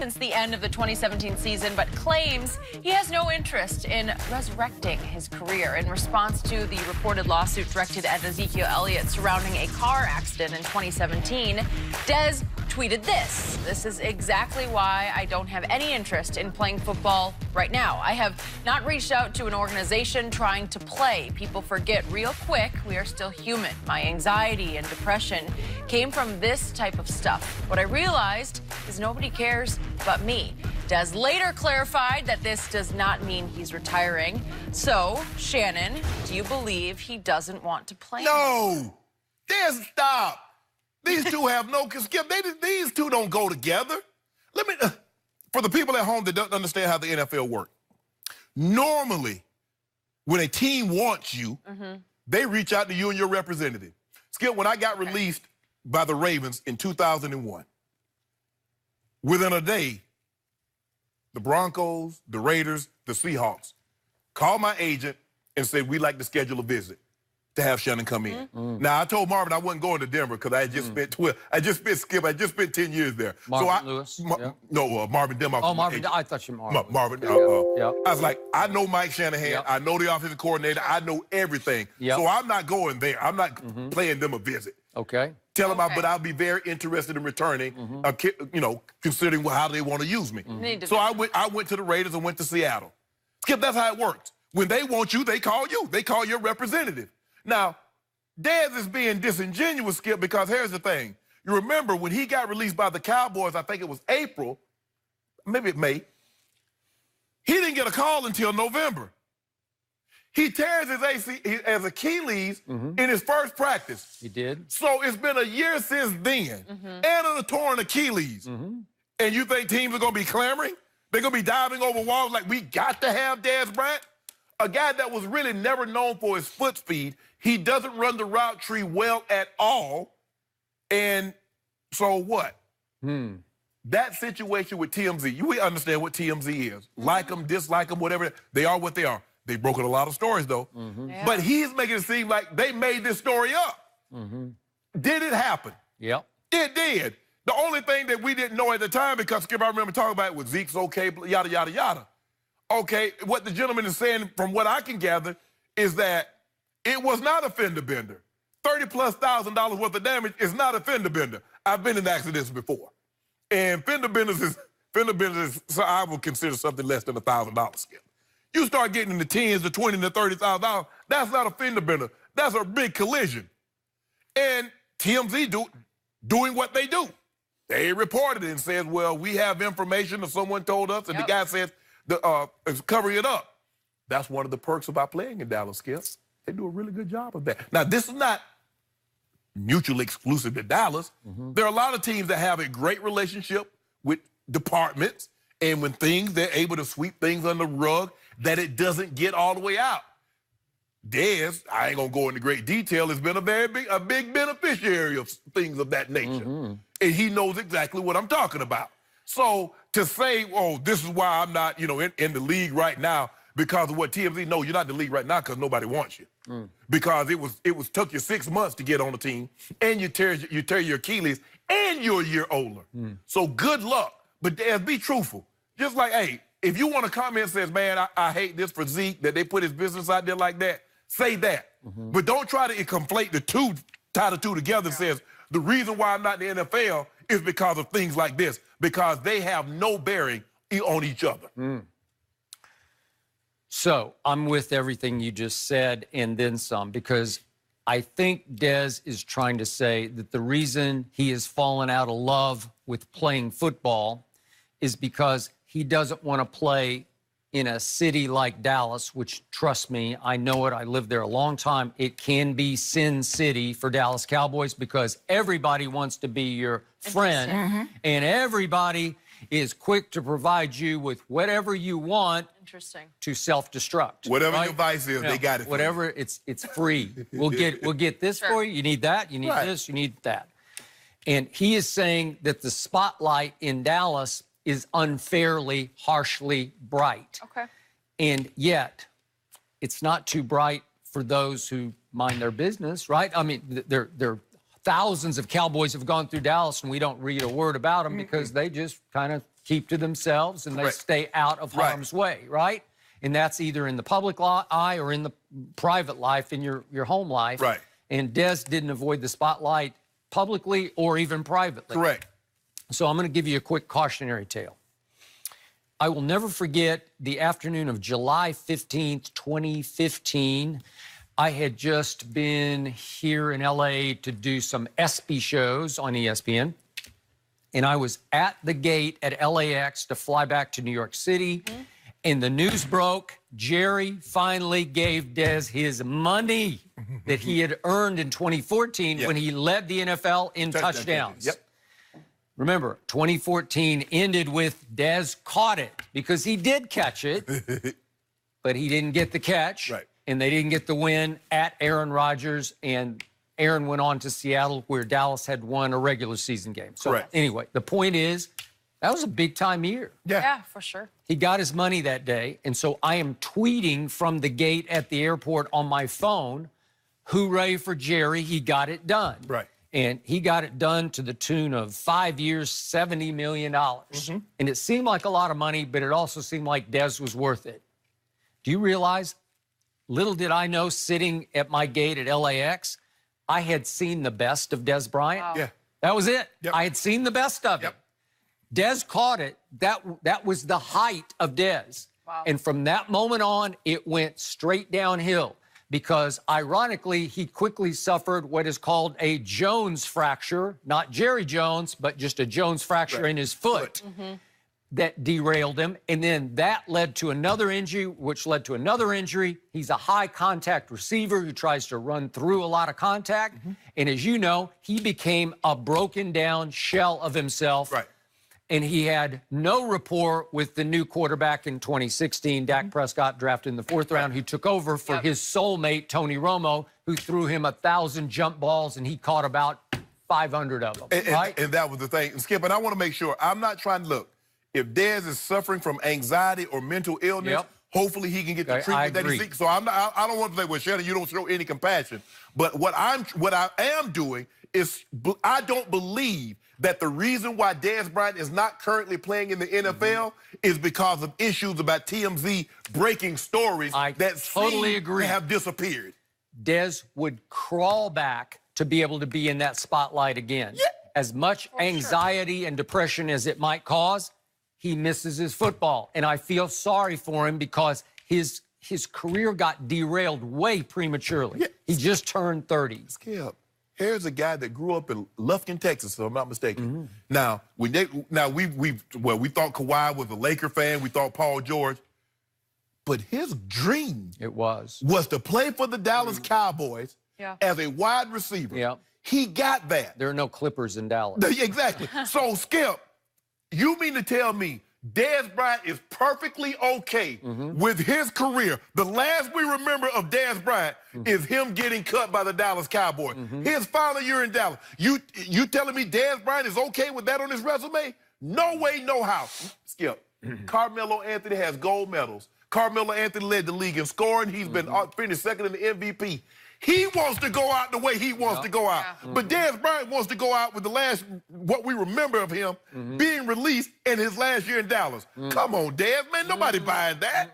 since the end of the 2017 season, but claims he has no interest in resurrecting his career. In response to the reported lawsuit directed at Ezekiel Elliott surrounding a car accident in 2017, Dez tweeted this. This is exactly why I don't have any interest in playing football right now. I have not reached out to an organization trying to play. People forget real quick we are still human. My anxiety and depression came from this type of stuff. What I realized is nobody cares but me. Dez later clarified that this does not mean he's retiring. So, Shannon, do you believe he doesn't want to play? No! Dez, stop! These two have no... These two don't go together. Let me... for the people at home that don't understand how the NFL works, normally, when a team wants you, they reach out to you and your representative. Skip, when I got released by the Ravens in 2001, within a day, the Broncos, the Raiders, the Seahawks called my agent and said, we'd like to schedule a visit to have Shannon come in. Now, I told Marvin I wasn't going to Denver because I had just spent 10 years there. Marvin Lewis? No, Marvin Demoff. Oh, Marvin, I thought you Marvin. Marvin. Yeah. I was like, I know Mike Shanahan. I know the offensive coordinator. I know everything. So I'm not going there. I'm not paying them a visit. Okay. Tell them, but I'll be very interested in returning, considering how they want to use me. So I went to the Raiders and went to Seattle. Skip, that's how it works. When they want you, they call you. They call your representative. Now, Dez is being disingenuous, Skip, because here's the thing. You remember when he got released by the Cowboys, I think it was April, maybe May, he didn't get a call until November. He tears his Achilles in his first practice. He did. So it's been a year since then, and a torn Achilles. And you think teams are going to be clamoring? They're going to be diving over walls like, we got to have Dez Bryant? A guy that was really never known for his foot speed. He doesn't run the route tree well at all. And so what? That situation with TMZ, we understand what TMZ is. Like them, dislike them, whatever. They are what they are. They've broken a lot of stories, though. But he's making it seem like they made this story up. Did it happen? Yep. It did. The only thing that we didn't know at the time, because Skip, I remember talking about it with Zeke's okay, yada, yada, yada. Okay, what the gentleman is saying, from what I can gather, is that it was not a fender bender. $30,000+ worth of damage is not a fender bender. I've been in accidents before. And fender benders is, so I would consider something less than $1,000, Skip. You start getting in the tens, the $20,000 to $30,000, that's not a fender bender. That's a big collision. And TMZ doing what they do. They reported it and said, well, we have information that someone told us, and the guy says, covering it up. That's one of the perks about playing in Dallas, Skip. They do a really good job of that. Now, this is not mutually exclusive to Dallas. There are a lot of teams that have a great relationship with departments, and when they're able to sweep things under the rug, that it doesn't get all the way out. Dez, I ain't gonna go into great detail, has been a big beneficiary of things of that nature. And he knows exactly what I'm talking about. So to say, oh, this is why I'm not, in the league right now because of what TMZ, no, you're not in the league right now because nobody wants you. Because it took you 6 months to get on the team, and you tear your Achilles, and you're a year older. So good luck. But Dez, be truthful. Just like, hey, if you want to comment and says, man, I hate this for Zeke, that they put his business out there like that, say that. But don't try to conflate the two, tie the two together and says, the reason why I'm not in the NFL is because of things like this, because they have no bearing on each other. So I'm with everything you just said and then some, because I think Dez is trying to say that the reason he has fallen out of love with playing football is because he doesn't want to play in a city like Dallas, which, trust me, I know it. I lived there a long time. It can be Sin City for Dallas Cowboys because everybody wants to be your friend, and everybody is quick to provide you with whatever you want to self-destruct. Whatever your vice is, they got it. Whatever, it's free. We'll get this for you. You need that. You need this. You need that. And he is saying that the spotlight in Dallas is unfairly, harshly bright. And yet, it's not too bright for those who mind their business, right? I mean, there thousands of Cowboys have gone through Dallas, and we don't read a word about them because they just kind of keep to themselves and they stay out of harm's way, right? And that's either in the public eye or in the private life, in your home life. Right. And Dez didn't avoid the spotlight publicly or even privately. Correct. So I'm going to give you a quick cautionary tale. I will never forget the afternoon of July 15th, 2015. I had just been here in LA to do some ESPY shows on ESPN. And I was at the gate at LAX to fly back to New York City. And the news broke. Jerry finally gave Dez his money that he had earned in 2014 when he led the NFL in touchdowns. Yep. Remember, 2014 ended with Dez caught it because he did catch it, but he didn't get the catch. Right. And they didn't get the win at Aaron Rodgers. And Aaron went on to Seattle, where Dallas had won a regular season game. So anyway, the point is, that was a big-time year. Yeah, for sure. He got his money that day, and so I am tweeting from the gate at the airport on my phone, hooray for Jerry, he got it done. Right. And he got it done to the tune of 5 years, $70 million. And it seemed like a lot of money, but it also seemed like Dez was worth it. Do you realize, little did I know, sitting at my gate at LAX, I had seen the best of Dez Bryant. Wow. Yeah. That was it. Yep. I had seen the best of it. Dez caught it. That was the height of Dez. Wow. And from that moment on, it went straight downhill because, ironically, he quickly suffered what is called a Jones fracture, not Jerry Jones, but just a Jones fracture in his foot that derailed him. And then that led to another injury, which led to another injury. He's a high-contact receiver who tries to run through a lot of contact. And as you know, he became a broken-down shell of himself. Right. And he had no rapport with the new quarterback in 2016, Dak Prescott, drafted in the 4th round, who took over for his soulmate, Tony Romo, who threw him 1,000 jump balls, and he caught about 500 of them, And that was the thing. And Skip, and I want to make sure, I'm not trying to look. If Dez is suffering from anxiety or mental illness, hopefully he can get the treatment that he seeks. So I don't want to say, well, Shannon, you don't show any compassion. But what I am doing is I don't believe that the reason why Dez Bryant is not currently playing in the NFL is because of issues about TMZ breaking stories that totally seem to have disappeared. Dez would crawl back to be able to be in that spotlight again. As much anxiety and depression as it might cause, he misses his football. And I feel sorry for him because his career got derailed way prematurely. He just turned 30. Skip. Here's a guy that grew up in Lufkin, Texas, if I'm not mistaken. Now, we thought Kawhi was a Laker fan. We thought Paul George. But his dream was to play for the Dallas Cowboys as a wide receiver. He got that. There are no Clippers in Dallas. Exactly. So, Skip, you mean to tell me Dez Bryant is perfectly okay with his career? The last we remember of Dez Bryant is him getting cut by the Dallas Cowboys. His final year in Dallas. You telling me Dez Bryant is okay with that on his resume? No way, no how. Skip, Carmelo Anthony has gold medals. Carmelo Anthony led the league in scoring. He's been finished second in the MVP. He wants to go out the way he wants to go out. But Dez Bryant wants to go out with the last, what we remember of him, being released in his last year in Dallas. Come on, Dez, man, nobody buying that.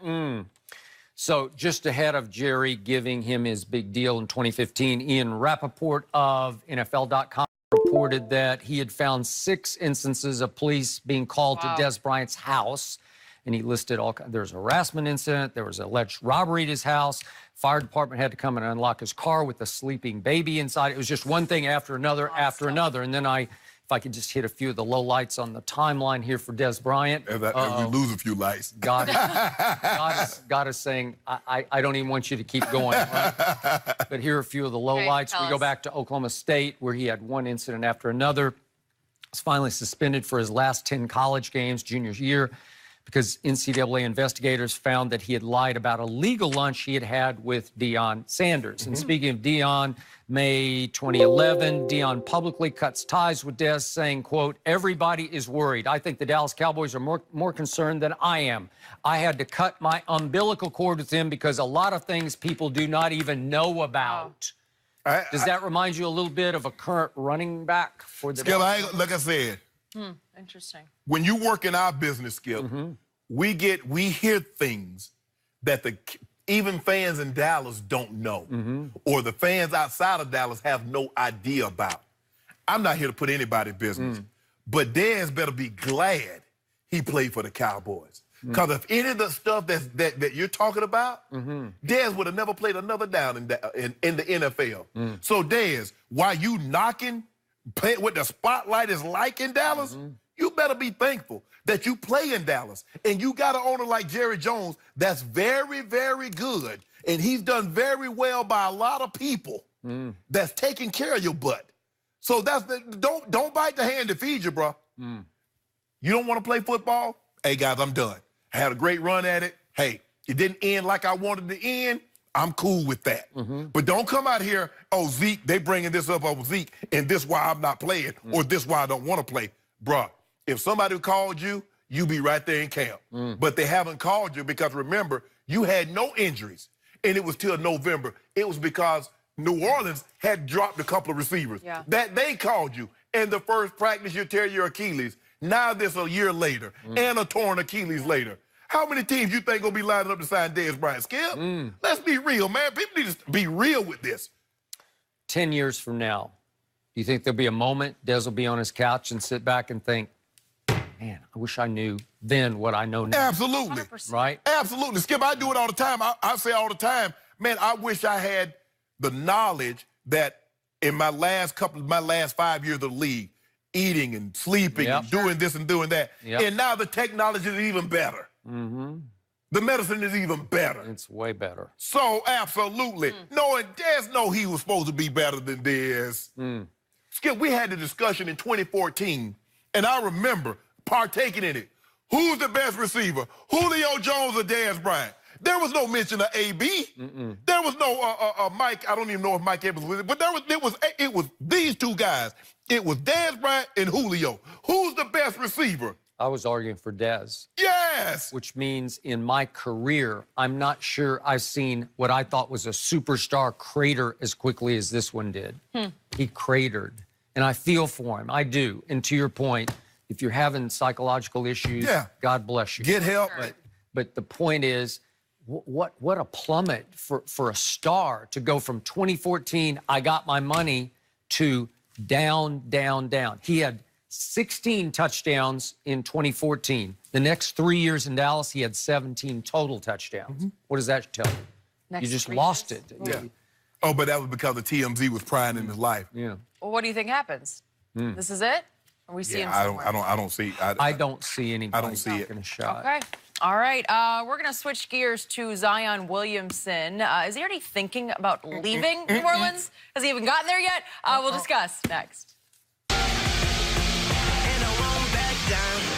So just ahead of Jerry giving him his big deal in 2015, Ian Rappaport of NFL.com reported that he had found 6 instances of police being called to Dez Bryant's house. And he listed all kinds. There was a harassment incident. There was alleged robbery at his house. Fire department had to come and unlock his car with a sleeping baby inside. It was just one thing after another after another. And then if I could just hit a few of the low lights on the timeline here for Dez Bryant. If we lose a few lights. God is saying, I don't even want you to keep going. Right? But here are a few of the low lights. We go back to Oklahoma State, where he had one incident after another. Was finally suspended for his last 10 college games, junior year, because NCAA investigators found that he had lied about a legal lunch he had had with Deion Sanders. And speaking of Deion, May 2011, Deion publicly cuts ties with Dez, saying, quote, "Everybody is worried. I think the Dallas Cowboys are more concerned than I am. I had to cut my umbilical cord with him because a lot of things people do not even know about." Does that remind you a little bit of a current running back for the Skip, like I said, Interesting. When you work in our business, Skip, we hear things that even fans in Dallas don't know, or the fans outside of Dallas have no idea about. I'm not here to put anybody's business, but Dez better be glad he played for the Cowboys. Because if any of the stuff that you're talking about, Dez would have never played another down in the NFL. So Dez, while you knocking what the spotlight is like in Dallas, you better be thankful that you play in Dallas. And you got an owner like Jerry Jones that's very, very good. And he's done very well by a lot of people that's taking care of your butt. So don't bite the hand that feeds you, bro. You don't want to play football? Hey, guys, I'm done. I had a great run at it. Hey, it didn't end like I wanted to end. I'm cool with that. But don't come out here, oh, Zeke, they bringing this up over Zeke, and this why I'm not playing, or this why I don't want to play. Bruh, if somebody called you, you be right there in camp. But they haven't called you because, remember, you had no injuries, and it was till November. It was because New Orleans had dropped a couple of receivers. That they called you. In the first practice, you tear your Achilles. Now this a year later, and a torn Achilles later. How many teams you think gonna be lining up to sign Dez Bryant? Skip, let's be real, man. People need to be real with this. 10 years from now, do you think there'll be a moment Dez will be on his couch and sit back and think, man, I wish I knew then what I know now? Absolutely. 100%. Right? Absolutely. Skip, I do it all the time. I say all the time, man, I wish I had the knowledge that in my last 5 years of the league, eating and sleeping and doing this and doing that. And now the technology is even better. The medicine is even better. It's way better. So, absolutely. Knowing Dez know he was supposed to be better than Dez. Skip, we had the discussion in 2014, and I remember partaking in it. Who's the best receiver? Julio Jones or Dez Bryant? There was no mention of AB. There was no Mike. I don't even know if Mike Evans was it, but it was these two guys. It was Dez Bryant and Julio. Who's the best receiver? I was arguing for Dez. Yes. Which means in my career, I'm not sure I've seen what I thought was a superstar crater as quickly as this one did. He cratered. And I feel for him. I do. And to your point, if you're having psychological issues, God bless you. Get help. But the point is, what a plummet for a star to go from 2014, I got my money, to down, down, down. He had 16 touchdowns in 2014. The next 3 years in Dallas, he had 17 total touchdowns. What does that tell you? You just lost it. Oh, but that was because the TMZ was prying in his life. Well, what do you think happens? This is it? Or we see him somewhere? I don't see. I don't see anybody taking a shot. Okay. All right. We're going to switch gears to Zion Williamson. Is he already thinking about leaving New Orleans? Has he even gotten there yet? We'll discuss next. And I won't back down.